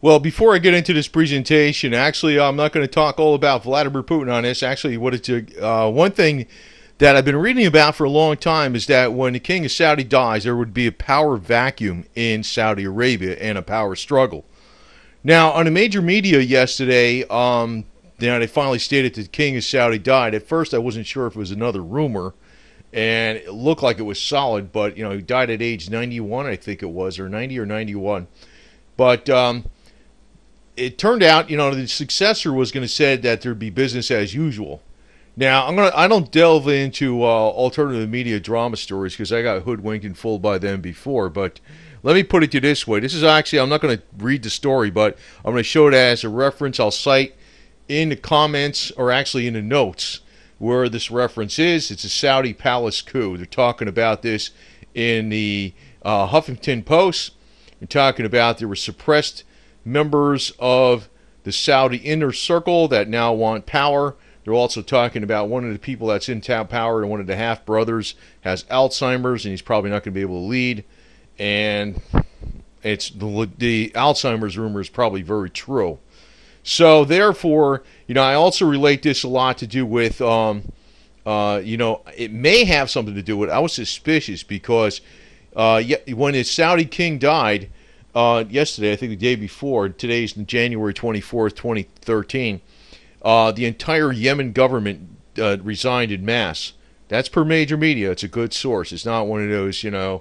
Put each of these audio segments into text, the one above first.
Well, before I get into this presentation, actually, I'm not going to talk all about Vladimir Putin on this. Actually, what it's one thing that I've been reading about for a long time is that when the king of Saudi dies, there would be a power vacuum in Saudi Arabia and a power struggle. Now, on the major media yesterday, they finally stated that the king of Saudi died. At first, I wasn't sure if it was another rumor, and it looked like it was solid. But he died at age 91, I think it was, or 90 or 91. But it turned out, the successor was going to say that there'd be business as usual. Now, I don't delve into alternative media drama stories because I got hoodwinked and fooled by them before. But let me put it to you this way: this is actually, I'm not going to read the story, but I'm going to show it as a reference. I'll cite in the comments, or actually in the notes, where this reference is. It's a Saudi palace coup. They're talking about this in the Huffington Post. They're talking about there were suppressed members of the Saudi inner circle that now want power. They're also talking about one of the people that's in town power, and one of the half brothers has Alzheimer's, and he's probably not going to be able to lead. And it's the Alzheimer's rumor is probably very true. So therefore, I also relate this a lot to do with, it may have something to do with. I was suspicious because when his Saudi king died yesterday, I think the day before, today's January 24th, 2013, the entire Yemen government resigned en masse. That's per major media. It's a good source. It's not one of those, I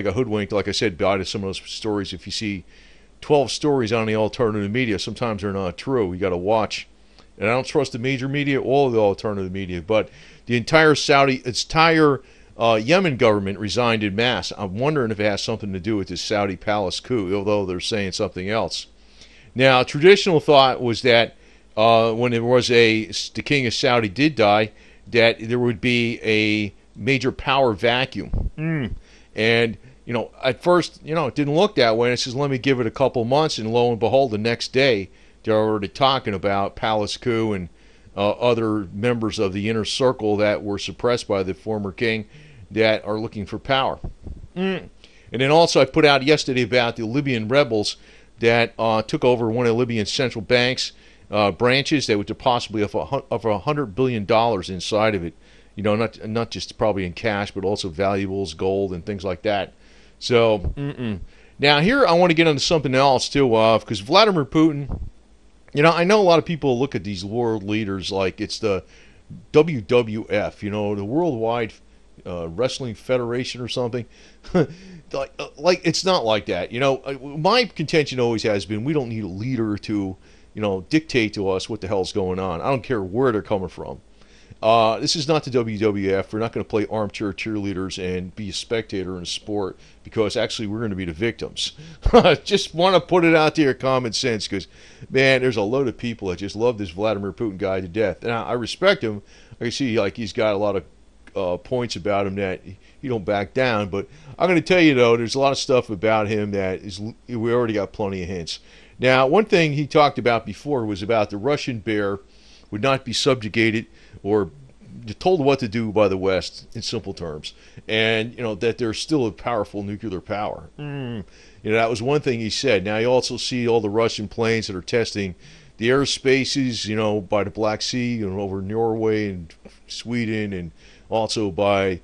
got hoodwinked, like I said, by some of those stories. If you see 12 stories on the alternative media, sometimes they're not true. You got to watch. And I don't trust the major media or the alternative media, but the entire Yemen government resigned en masse. I'm wondering if it has something to do with this Saudi palace coup, although they're saying something else. Now, traditional thought was that when there was the king of Saudi did die, that there would be a major power vacuum. And at first, it didn't look that way. And it says, let me give it a couple months, and lo and behold, the next day, they're already talking about palace coup and other members of the inner circle that were suppressed by the former king that are looking for power. And then also I put out yesterday about the Libyan rebels that took over one of Libyan central banks branches that would possibly have $100 billion inside of it. Not just probably in cash, but also valuables, gold, and things like that. So, now here I want to get into something else too, because Vladimir Putin, I know a lot of people look at these world leaders like it's the WWF, the Worldwide Wrestling Federation or something. like it's not like that. My contention always has been we don't need a leader to, dictate to us what the hell's going on. I don't care where they're coming from. This is not the WWF. We're not going to play armchair cheerleaders and be a spectator in a sport because actually we're going to be the victims. Just want to put it out there, common sense, because, man, there's a load of people that just love this Vladimir Putin guy to death. Now, I respect him. I can see he's got a lot of points about him that he don't back down. But I'm going to tell you, though, there's a lot of stuff about him that we already got plenty of hints. Now, one thing he talked about before was about the Russian bear would not be subjugated or told what to do by the West in simple terms, and that they're still a powerful nuclear power. That was one thing he said. Now you also see all the Russian planes that are testing the airspaces, by the Black Sea and over Norway and Sweden, and also by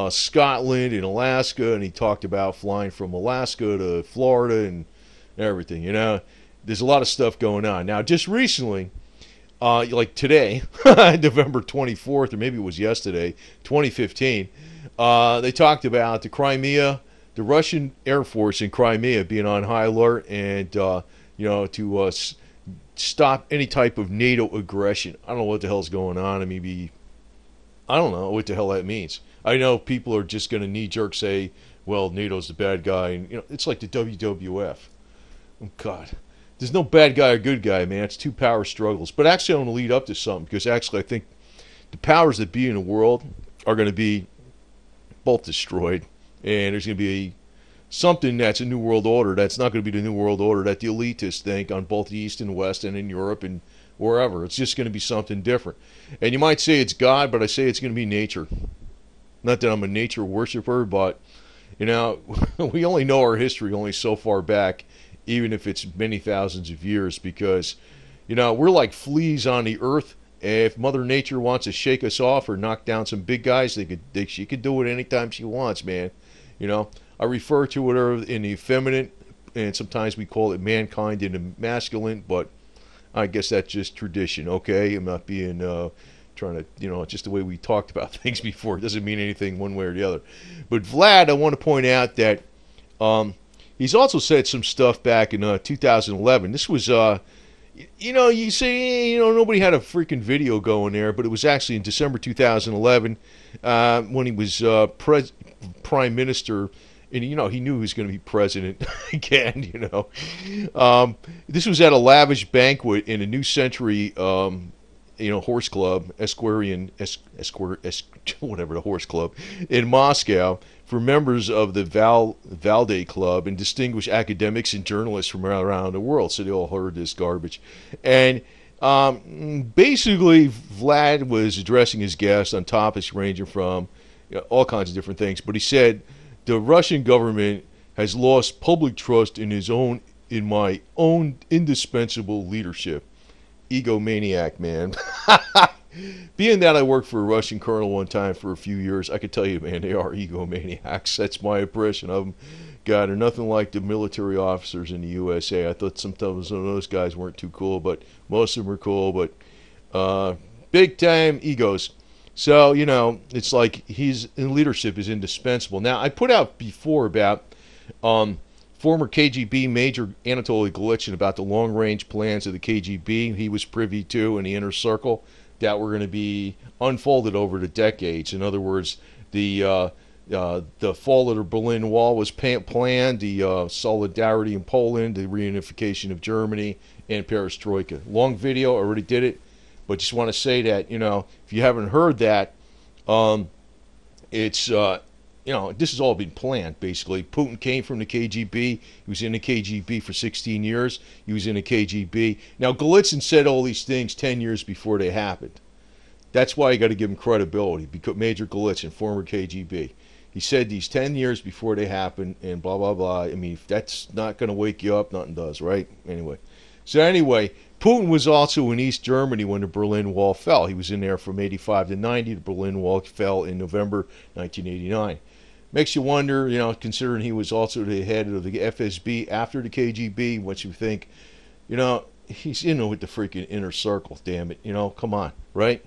Scotland and Alaska. And he talked about flying from Alaska to Florida and everything. There's a lot of stuff going on now. Just recently. Like today, November 24th, or maybe it was yesterday, 2015, they talked about the Crimea, the Russian Air Force in Crimea being on high alert and, to stop any type of NATO aggression. I don't know what the hell's going on. I don't know what the hell that means. I know people are just going to knee-jerk say, well, NATO's the bad guy. And, it's like the WWF. Oh, God. There's no bad guy or good guy, man. It's two power struggles. But actually, I want to lead up to something because actually I think the powers that be in the world are going to be both destroyed. And there's going to be something that's a new world order that's not going to be the new world order that the elitists think on both the East and West and in Europe and wherever. It's just going to be something different. And you might say it's God, but I say it's going to be nature. Not that I'm a nature worshiper, but, we only know our history only so far back even if it's many thousands of years, because, we're like fleas on the earth. If Mother Nature wants to shake us off or knock down some big guys, she could do it anytime she wants, man. I refer to it in the feminine, and sometimes we call it mankind in the masculine, but I guess that's just tradition, okay? I'm not being trying to, just the way we talked about things before. It doesn't mean anything one way or the other. But Vlad, I want to point out that he's also said some stuff back in 2011. This was, you say, nobody had a freaking video going there, but it was actually in December 2011 when he was prime minister. And, he knew he was going to be president again, This was at a lavish banquet in a New Century, horse club, whatever, the horse club, in Moscow for members of the Valday Club and distinguished academics and journalists from around the world. So they all heard this garbage. And basically, Vlad was addressing his guests on topics ranging from all kinds of different things. But he said, the Russian government has lost public trust in my own indispensable leadership. Egomaniac, man. Being that I worked for a Russian colonel one time for a few years, I could tell you, man, they are egomaniacs. That's my impression of them. God, they're nothing like the military officers in the USA. I thought sometimes some of those guys weren't too cool, but most of them are cool. But big time egos. So, it's like he's in leadership is indispensable. Now, I put out before about former KGB Major Anatoly Golitsyn about the long-range plans of the KGB he was privy to in the inner circle that were going to be unfolded over the decades. In other words, the fall of the Berlin Wall was planned, the solidarity in Poland, the reunification of Germany, and perestroika. Long video, already did it. But just want to say that, if you haven't heard that, it's, this has all been planned, basically. Putin came from the KGB. He was in the KGB for 16 years. He was in the KGB. Now, Golitsyn said all these things 10 years before they happened. That's why you got to give him credibility, because Major Golitsyn, former KGB. He said these 10 years before they happened, and blah, blah, blah. I mean, if that's not going to wake you up, nothing does, right? Anyway. Putin was also in East Germany when the Berlin Wall fell. He was in there from 85 to 90. The Berlin Wall fell in November 1989. Makes you wonder, considering he was also the head of the FSB after the KGB, what you think, he's in with the freaking inner circle, damn it. Come on, right?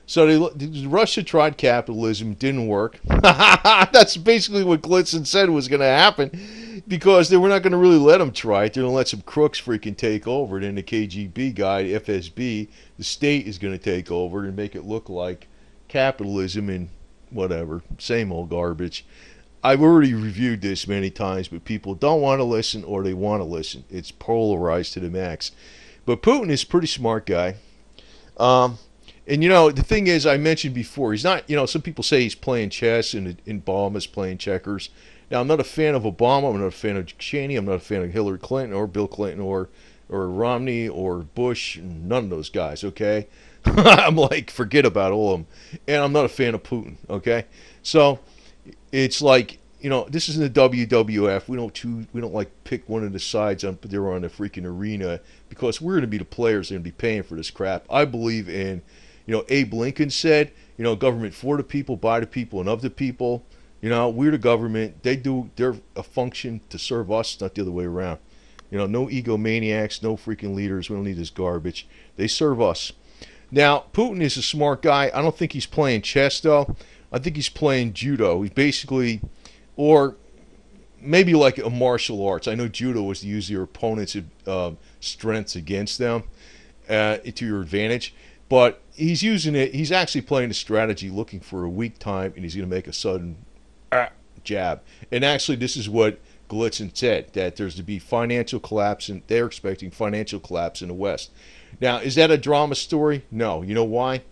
So Russia tried capitalism, didn't work. That's basically what Golitsyn said was going to happen, because they were not going to really let him try it. They're going to let some crooks freaking take over. And then the KGB guy, FSB, the state is going to take over and make it look like capitalism and whatever, same old garbage. I've already reviewed this many times, but people don't want to listen or they want to listen. It's polarized to the max. But Putin is a pretty smart guy. And, the thing is, I mentioned before, he's not, some people say he's playing chess and Obama's playing checkers. Now, I'm not a fan of Obama. I'm not a fan of Cheney. I'm not a fan of Hillary Clinton or Bill Clinton or Romney or Bush. None of those guys, okay? I'm like, forget about all of them. And I'm not a fan of Putin, okay? So it's like, this is in the WWF. We don't like pick one of the sides they're on the freaking arena, because we're going to be the players that are going to be paying for this crap. I believe in, Abe Lincoln said, government for the people, by the people, and of the people. We're the government. They're a function to serve us, not the other way around. No egomaniacs, no freaking leaders. We don't need this garbage. They serve us. Now, Putin is a smart guy. I don't think he's playing chess, though. I think he's playing judo. He's basically, or maybe like a martial arts. I know judo was to use your opponent's strengths against them to your advantage. But he's using it. He's actually playing a strategy, looking for a weak time, and he's going to make a sudden jab. And actually, this is what Golitsyn said, that there's to be financial collapse, and they're expecting financial collapse in the West. Now, is that a drama story? No. You know why?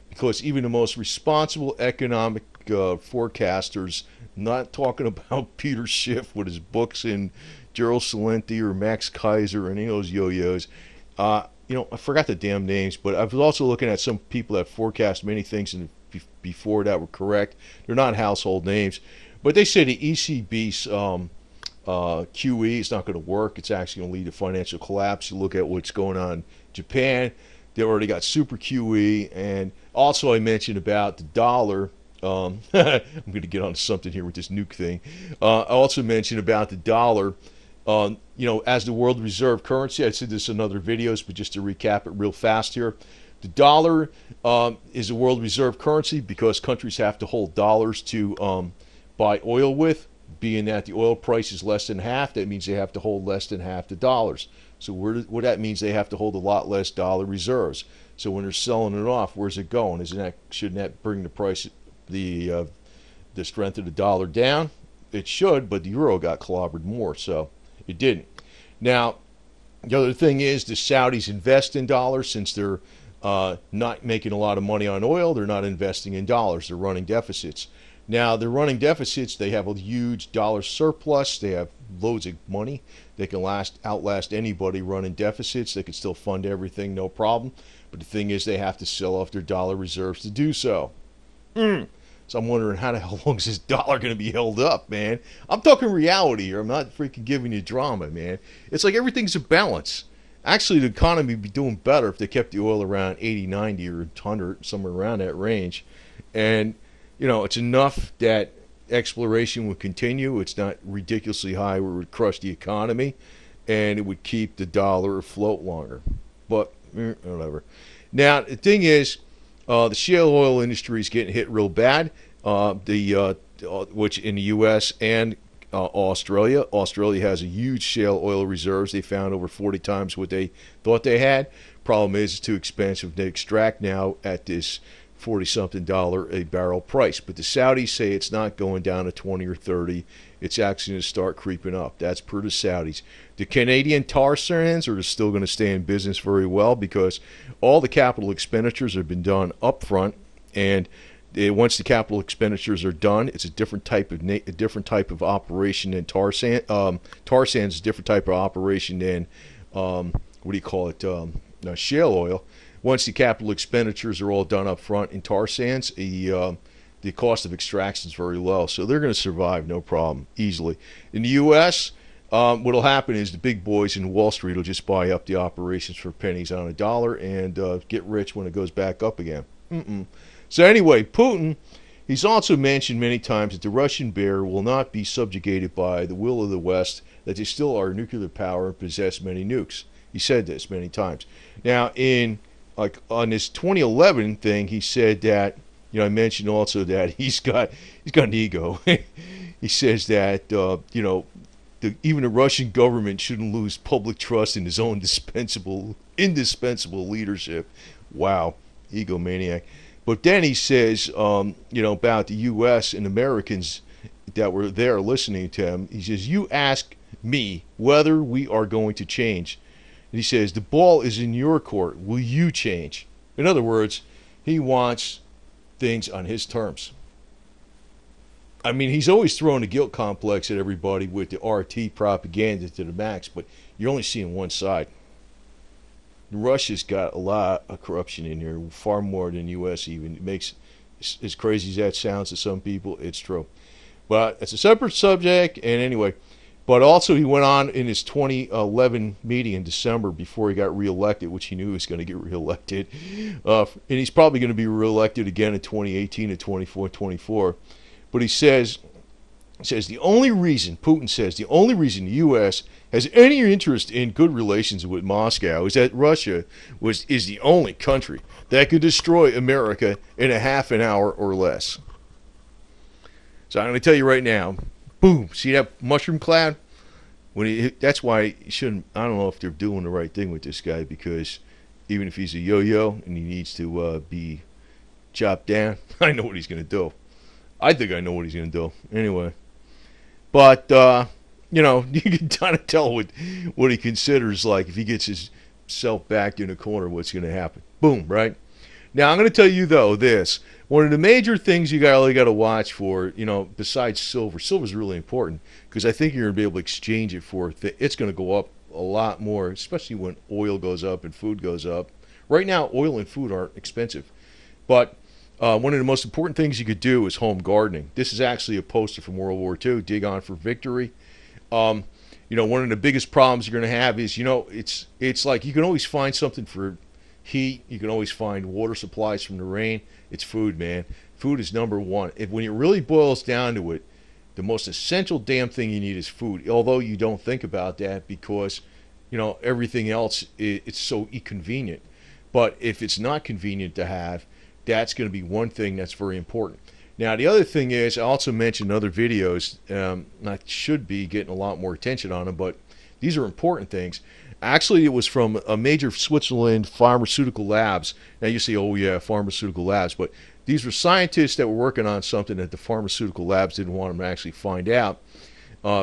Because even the most responsible economic forecasters, not talking about Peter Schiff with his books and Gerald Celente or Max Kaiser or any of those yo-yos, I forgot the damn names, but I was also looking at some people that forecast many things before that were correct. They're not household names, but they say the ECB's QE. It's not going to work. It's actually going to lead to financial collapse. You look at what's going on in Japan. They already got super QE. And also I mentioned about the dollar. I'm going to get onto something here with this nuke thing. I also mentioned about the dollar. As the world reserve currency. I said this in other videos, but just to recap it real fast here. The dollar is a world reserve currency because countries have to hold dollars to buy oil with. Being that the oil price is less than half, that means they have to hold less than half the dollars. So what that means, they have to hold a lot less dollar reserves. So when they're selling it off, where's it going? Shouldn't that bring the price, the strength of the dollar down? It should, but the euro got clobbered more, so it didn't. Now, the other thing is the Saudis invest in dollars since they're not making a lot of money on oil. They're not investing in dollars. They're running deficits. Now, they're running deficits. They have a huge dollar surplus. They have loads of money. They can outlast anybody running deficits. They can still fund everything, no problem. But the thing is, they have to sell off their dollar reserves to do so. So I'm wondering how the hell long is this dollar going to be held up, man? I'm talking reality here. I'm not freaking giving you drama, man. It's like everything's a balance. Actually, the economy would be doing better if they kept the oil around 80, 90, or 100, somewhere around that range. And it's enough that exploration would continue. It's not ridiculously high where it would crush the economy, and it would keep the dollar afloat longer. But whatever. Now, the thing is, the shale oil industry is getting hit real bad, which in the U.S. and Australia. Australia has a huge shale oil reserves. They found over 40 times what they thought they had. Problem is, it's too expensive to extract now at this $40-something a barrel price. But the Saudis say it's not going down to 20 or 30. It's actually going to start creeping up. That's per the Saudis. The Canadian tar sands are still going to stay in business very well because all the capital expenditures have been done up front, and once the capital expenditures are done, it's a different type of operation than tar sand. Tar sands is a different type of operation than shale oil. Once the capital expenditures are all done up front in tar sands, the cost of extraction is very low. So they're going to survive no problem, easily. In the U.S., what will happen is the big boys in Wall Street will just buy up the operations for pennies on a dollar and get rich when it goes back up again. So anyway, Putin, he's also mentioned many times that the Russian bear will not be subjugated by the will of the West, that they still are a nuclear power and possess many nukes. He said this many times. Now, on this 2011 thing, he said that, I mentioned also that he's got an ego. He says that, even the Russian government shouldn't lose public trust in his own indispensable leadership. Wow, egomaniac. But then he says, about the U.S. and Americans that were there listening to him. He says, you ask me whether we are going to change. And he says, the ball is in your court. Will you change? In other words, he wants things on his terms. I mean, he's always throwing a guilt complex at everybody with the RT propaganda to the max, but you're only seeing one side. Russia's got a lot of corruption in here, far more than the U.S. even. It makes, as crazy as that sounds to some people, it's true. But it's a separate subject, and anyway. But also he went on in his 2011 meeting in December before he got reelected, which he knew he was going to get reelected. And he's probably going to be reelected again in 2018 and 24. But he says the only reason, Putin says, the only reason the U.S. has any interest in good relations with Moscow is that Russia is the only country that could destroy America in a half an hour or less. So I'm going to tell you right now, boom, see that mushroom cloud? That's why you shouldn't, I don't know if they're doing the right thing with this guy, because even if he's a yo-yo and he needs to be chopped down, I know what he's going to do. I think I know what he's going to do. Anyway. But, you can kind of tell what he considers, like, if he gets himself backed in a corner, what's going to happen. Boom, right? Now, I'm going to tell you, though, this. One of the major things you really got to watch for, besides silver. Silver's really important because I think you're going to be able to exchange it for, it's going to go up a lot more, especially when oil goes up and food goes up. Right now, oil and food aren't expensive. But one of the most important things you could do is home gardening. This is actually a poster from World War II, Dig On for Victory. One of the biggest problems you're going to have is, it's like you can always find something for heat. You can always find water supplies from the rain. It's food, man. Food is number one. When it really boils down to it, the most essential damn thing you need is food. Although you don't think about that because, everything else, it's so inconvenient. But if it's not convenient to have, that's going to be one thing that's very important. Now, the other thing is, I also mentioned in other videos, I should be getting a lot more attention on them, but these are important things. Actually, it was from a major Switzerland pharmaceutical labs. Now, you say, oh, yeah, pharmaceutical labs, but these were scientists that were working on something that the pharmaceutical labs didn't want them to actually find out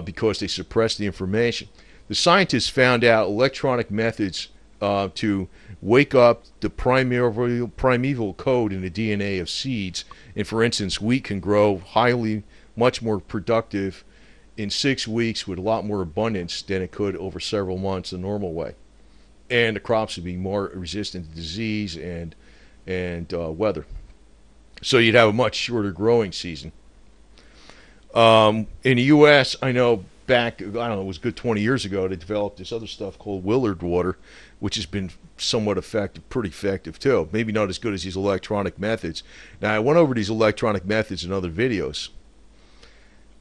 because they suppressed the information. The scientists found out electronic methods to wake up the primeval code in the DNA of seeds. And for instance, wheat can grow much more productive in 6 weeks with a lot more abundance than it could over several months the normal way. And the crops would be more resistant to disease and weather. So you'd have a much shorter growing season. In the U.S., I know back, I don't know, it was a good 20 years ago, they developed this other stuff called Willard water, which has been somewhat effective, pretty effective too. Maybe not as good as these electronic methods. Now, I went over these electronic methods in other videos.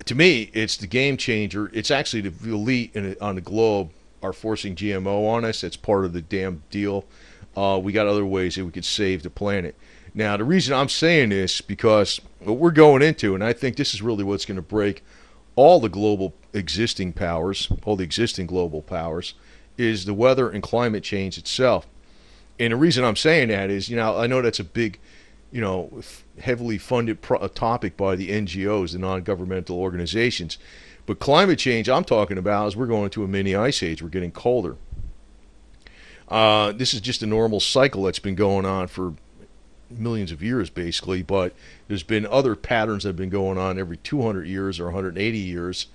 To me, it's the game changer. It's actually the elite on the globe are forcing GMO on us. That's part of the damn deal. We got other ways that we could save the planet. Now, the reason I'm saying this, because what we're going into, and I think this is really what's going to break all the global existing powers, all the existing global powers, is the weather and climate change itself. And the reason I'm saying that is, I know that's a big, heavily funded topic by the NGOs, the non-governmental organizations. But climate change I'm talking about is we're going into a mini ice age. We're getting colder. This is just a normal cycle that's been going on for millions of years, basically. But there's been other patterns that have been going on every 200 years or 180 years.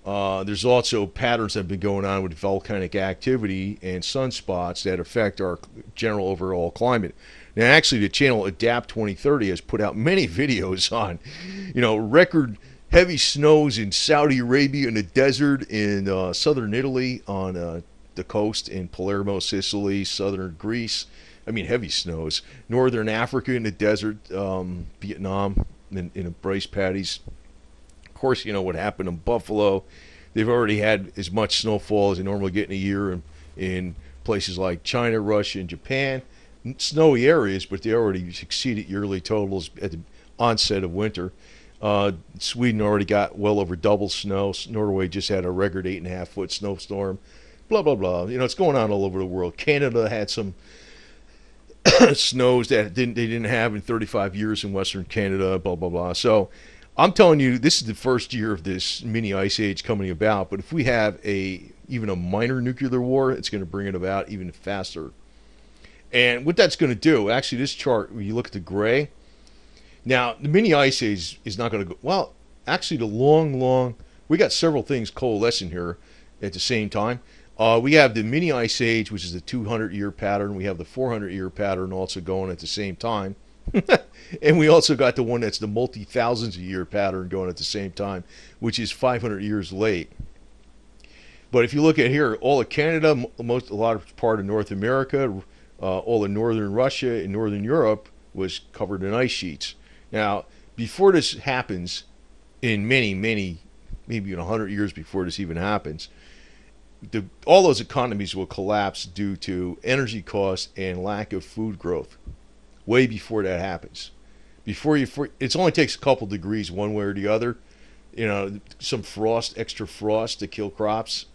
There's also patterns that have been going on with volcanic activity and sunspots that affect our general overall climate. Now, actually, the channel Adapt 2030 has put out many videos on, record heavy snows in Saudi Arabia in the desert, in southern Italy, on the coast in Palermo, Sicily, southern Greece. I mean, heavy snows. Northern Africa in the desert, Vietnam, in rice paddies. Of course, what happened in Buffalo. They've already had as much snowfall as they normally get in a year in places like China, Russia, and Japan. Snowy areas, but they already exceeded yearly totals at the onset of winter. Sweden already got well over double snow. Norway just had a record 8.5-foot snowstorm. Blah, blah, blah. It's going on all over the world. Canada had some snows that they didn't have in 35 years in Western Canada, blah, blah, blah. So I'm telling you, this is the first year of this mini ice age coming about. But if we have even a minor nuclear war, it's going to bring it about even faster. And what that's going to do, actually, this chart, when you look at the gray, now the mini ice age is not going to go, well, actually we got several things coalescing here at the same time. We have the mini ice age, which is the 200-year pattern. We have the 400-year pattern also going at the same time. And we also got the one that's the multi-thousands of year pattern going at the same time, which is 500 years late. But if you look at here, all of Canada, a lot of part of North America, all of northern Russia and northern Europe was covered in ice sheets. Now, before this happens, in maybe 100 years before this even happens, all those economies will collapse due to energy costs and lack of food growth. Way before that happens, it only takes a couple degrees one way or the other. Some extra frost to kill crops,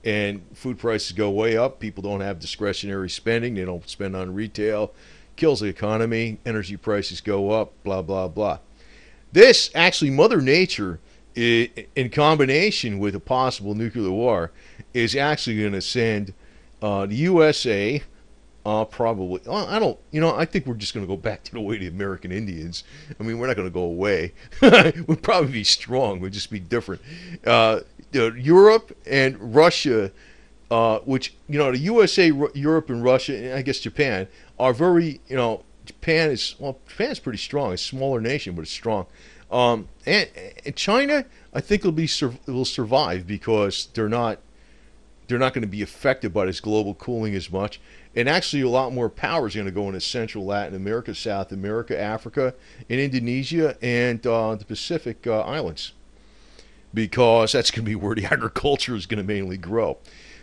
and food prices go way up. People don't have discretionary spending. They don't spend on retail. Kills the economy. Energy prices go up. Blah blah blah. This actually, Mother Nature, in combination with a possible nuclear war, is actually going to send the USA. Probably. I think we're just going to go back to the way the American Indians. I mean, we're not going to go away. We'll probably be strong. We'll just be different. Europe and Russia, which, the USA, Europe, and Russia, and I guess Japan, are very, Japan's pretty strong. It's a smaller nation, but it's strong. And China, I think will survive because they're not going to be affected by this global cooling as much. And actually, a lot more power is going to go into Central Latin America, South America, Africa, and Indonesia, and the Pacific Islands, because that's going to be where the agriculture is going to mainly grow.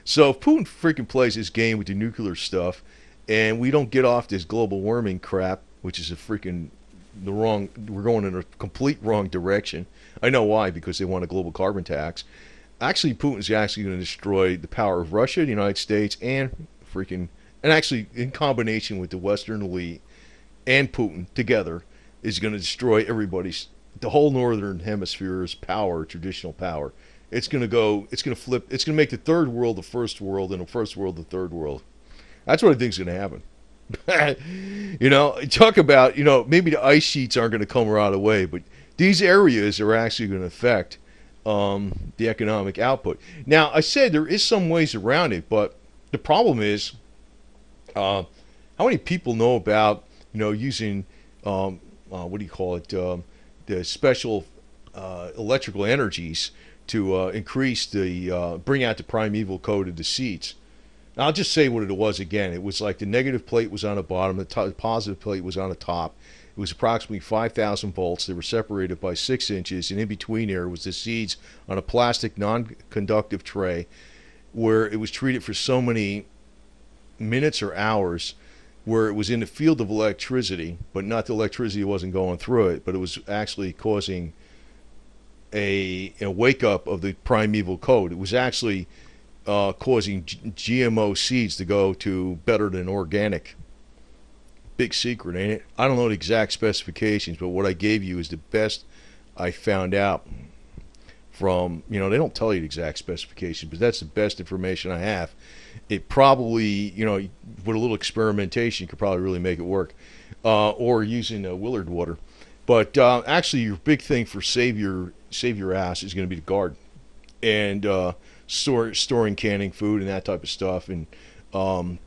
So if Putin freaking plays this game with the nuclear stuff, and we don't get off this global warming crap, which is we're going in a complete wrong direction. I know why, because they want a global carbon tax. Actually, Putin's actually going to destroy the power of Russia, the United States, and actually in combination with the Western elite and Putin together is going to destroy the whole Northern Hemisphere's power, traditional power. It's going to flip, it's going to make the third world the first world and the first world the third world. That's what I think is going to happen. Talk about, maybe the ice sheets aren't going to come right away, but these areas are actually going to affect the economic output. Now, I said there is some ways around it, but the problem is how many people know about, using, what do you call it, the special electrical energies to bring out the primeval code of the seeds. I'll just say what it was again. It was like the negative plate was on the bottom, the positive plate was on the top. It was approximately 5,000 volts. They were separated by 6 inches, and in between there was the seeds on a plastic non-conductive tray where it was treated for so many minutes or hours where it was in the field of electricity, but not the electricity wasn't going through it, but it was actually causing a wake up of the primeval code. It was actually causing GMO seeds to go to better than organic. Big secret, ain't it? I don't know the exact specifications, but what I gave you is the best I found out from, they don't tell you the exact specifications, but that's the best information I have. It probably, with a little experimentation, you could probably really make it work. Or using Willard water. But actually, your big thing for save your ass is going to be the garden. And storing, canning food and that type of stuff, and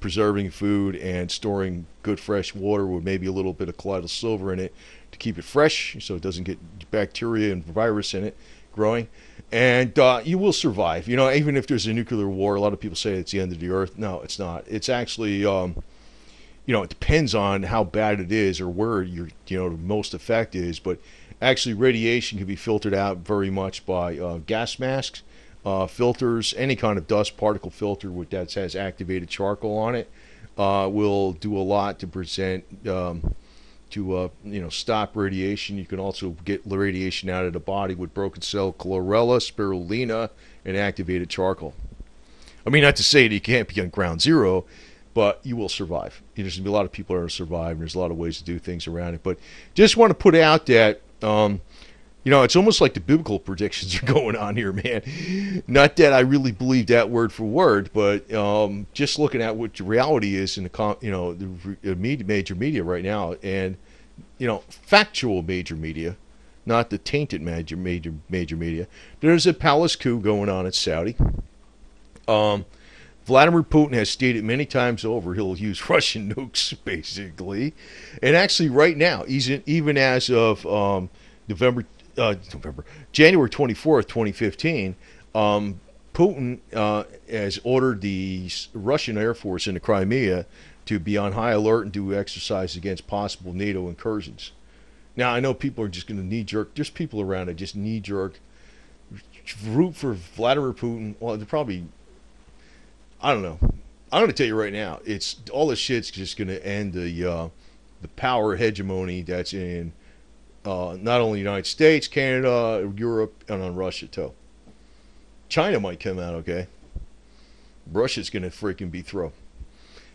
preserving food and storing good fresh water with maybe a little bit of colloidal silver in it to keep it fresh so it doesn't get bacteria and virus in it growing. And you will survive. Even if there's a nuclear war, a lot of people say it's the end of the earth. No, it's not. It's actually, it depends on how bad it is or where the most effect is. But actually, radiation can be filtered out very much by gas masks. Filters, any kind of dust particle filter that has activated charcoal on it will do a lot to stop radiation. You can also get radiation out of the body with broken cell chlorella, spirulina, and activated charcoal. I mean, not to say that you can't be on ground zero, but you will survive. There's going to be a lot of people that are going to survive, and there's a lot of ways to do things around it. But just want to put out that it's almost like the biblical predictions are going on here, man. Not that I really believe that word for word, but just looking at what the reality is in the major media right now, and factual major media, not the tainted major media. There's a palace coup going on in Saudi. Vladimir Putin has stated many times over he'll use Russian nukes, basically, and actually right now, even as of January 24th, 2015, Putin has ordered the Russian Air Force in the Crimea to be on high alert and do exercise against possible NATO incursions. Now, I know people are just going to knee-jerk. There's people around that just knee-jerk, root for Vladimir Putin. Well, they're probably, I don't know. I'm going to tell you right now, it's all this shit's just going to end the power hegemony that's in not only the United States, Canada, Europe, and on Russia too. China might come out okay. Russia's going to freaking be thrown.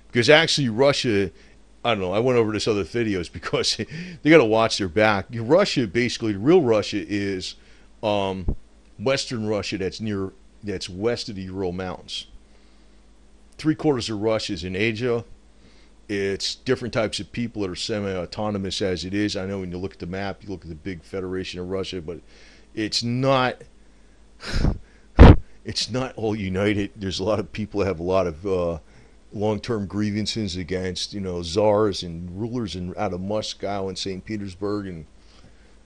Because actually Russia, I don't know, I went over this other videos because they got to watch their back. Russia, basically, the real Russia is Western Russia that's west of the Ural Mountains. 3/4 of Russia is in Asia. It's different types of people that are semi-autonomous as it is. I know when you look at the map, you look at the big Federation of Russia, but it's not all united. There's a lot of people that have a lot of long-term grievances against, czars and rulers out of Moscow and St. Petersburg, and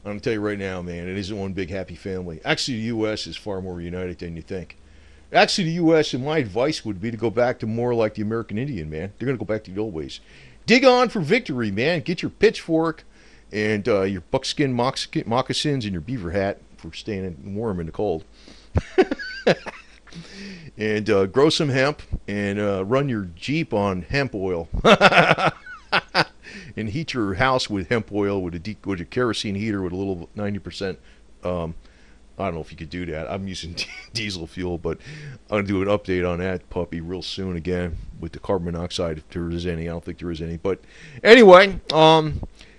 I'm going to tell you right now, man, it isn't one big happy family. Actually, the U.S. is far more united than you think. Actually, the U.S., and my advice would be to go back to more like the American Indian, man. They're going to go back to the old ways. Dig on for victory, man. Get your pitchfork and your buckskin moccasins and your beaver hat for staying warm in the cold. And grow some hemp and run your Jeep on hemp oil. And heat your house with hemp oil with a kerosene heater with a little 90%. I don't know if you could do that. I'm using diesel fuel, but I'm going to do an update on that puppy real soon again with the carbon monoxide, if there is any. I don't think there is any. But anyway,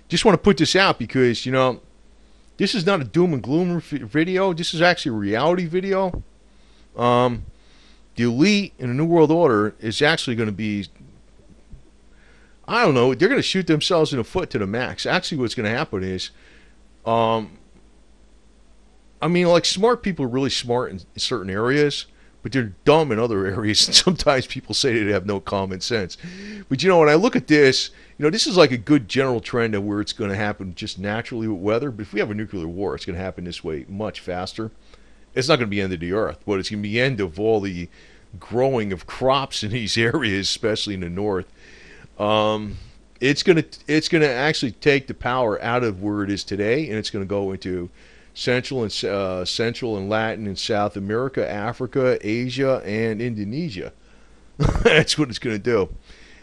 just want to put this out because, this is not a doom and gloom video. This is actually a reality video. The elite in the New World Order is actually going to be, I don't know, they're going to shoot themselves in the foot to the max. Actually, what's going to happen is, like smart people are really smart in certain areas, but they're dumb in other areas. And sometimes people say they have no common sense. But when I look at this, this is like a good general trend of where it's going to happen just naturally with weather. But if we have a nuclear war, it's going to happen this way much faster. It's not going to be the end of the earth, but it's going to be the end of all the growing of crops in these areas, especially in the north. It's going to actually take the power out of where it is today, and it's going to go into Central and Latin and South America, Africa, Asia, and Indonesia. That's what it's going to do.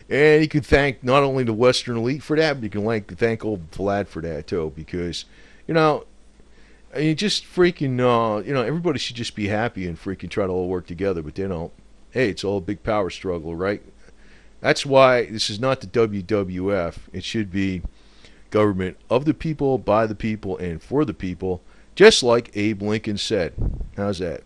And you can thank not only the Western elite for that, but you can thank old Vlad for that too, because just freaking everybody should just be happy and freaking try to all work together, but they don't. Hey, it's all a big power struggle, right? That's why this is not the WWF. It should be government of the people, by the people, and for the people. Just like Abe Lincoln said. How's that?